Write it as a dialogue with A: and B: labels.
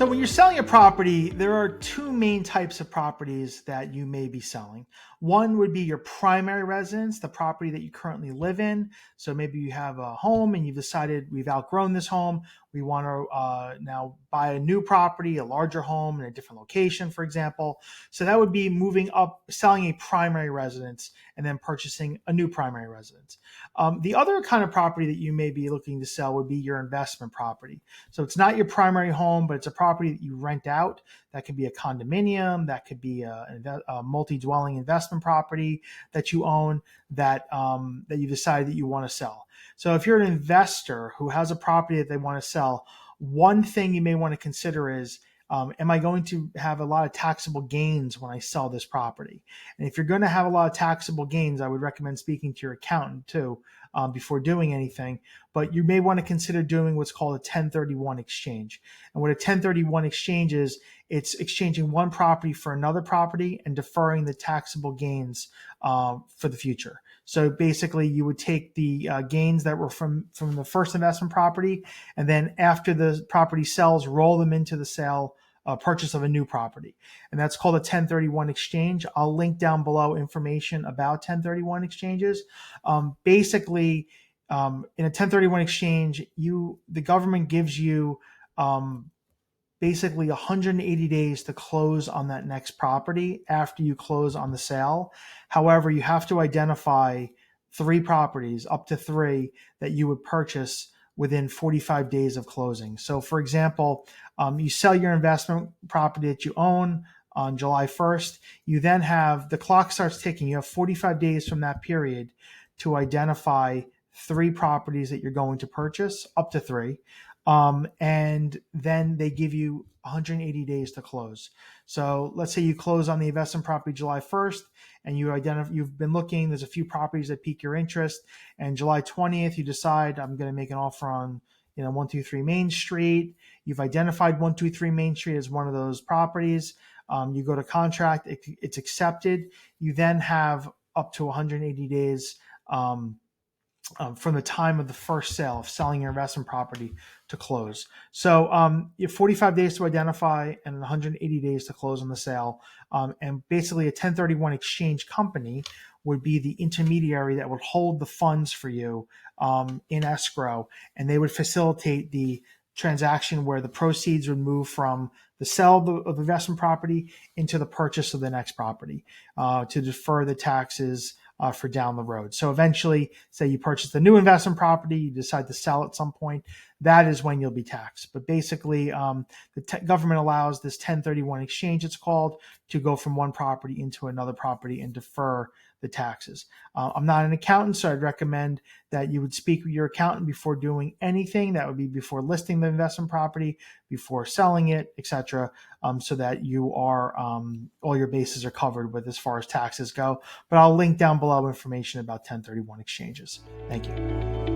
A: So when you're selling a property, there are two main types of properties that you may be selling. One would be your primary residence, the property that you currently live in. So maybe you have a home and you've decided we've outgrown this home. We want to now buy a new property, a larger home in a different location, for example. So that would be moving up, selling a primary residence and then purchasing a new primary residence. The other kind of property that you may be looking to sell would be your investment property. So it's not your primary home, but it's a property that you rent out. That could be a condominium, that could be a multi-dwelling investment property that you own that you decide that you want to sell. So if you're an investor who has a property that they want to sell, one thing you may want to consider is, am I going to have a lot of taxable gains when I sell this property? And if you're going to have a lot of taxable gains, I would recommend speaking to your accountant too before doing anything. But you may want to consider doing what's called a 1031 exchange. And what a 1031 exchange is, it's exchanging one property for another property and deferring the taxable gains for the future. So basically, you would take the gains that were from the first investment property, and then after the property sells, roll them into the sale purchase of a new property. And that's called a 1031 exchange. I'll link down below information about 1031 exchanges. Basically, in a 1031 exchange, the government gives you basically 180 days to close on that next property after you close on the sale. However, you have to identify 3 properties, up to 3, that you would purchase within 45 days of closing. So for example, you sell your investment property that you own on July 1st. You then have, the clock starts ticking. You have 45 days from that period to identify 3 properties that you're going to purchase, up to 3. And then they give you 180 days to close. So let's say you close on the investment property July 1st, and you've been looking, there's a few properties that pique your interest, and July 20th, you decide I'm going to make an offer on 123 Main Street. You've identified 123 Main Street as one of those properties. You go to contract, it's accepted. You then have up to 180 days from the time of the first sale of selling your investment property to close. So you have 45 days to identify and 180 days to close on the sale. And basically a 1031 exchange company would be the intermediary that would hold the funds for you in escrow, and they would facilitate the transaction where the proceeds would move from the sale of the investment property into the purchase of the next property to defer the taxes for down the road. So eventually, say you purchase the new investment property, you decide to sell at some point, that is when you'll be taxed. But basically, the government allows this 1031 exchange, it's called, to go from one property into another property and defer the taxes. I'm not an accountant, so I'd recommend that you would speak with your accountant before doing anything. That would be before listing the investment property, before selling it, etc., so that you are all your bases are covered with as far as taxes go. But I'll link down below information about 1031 exchanges. Thank you.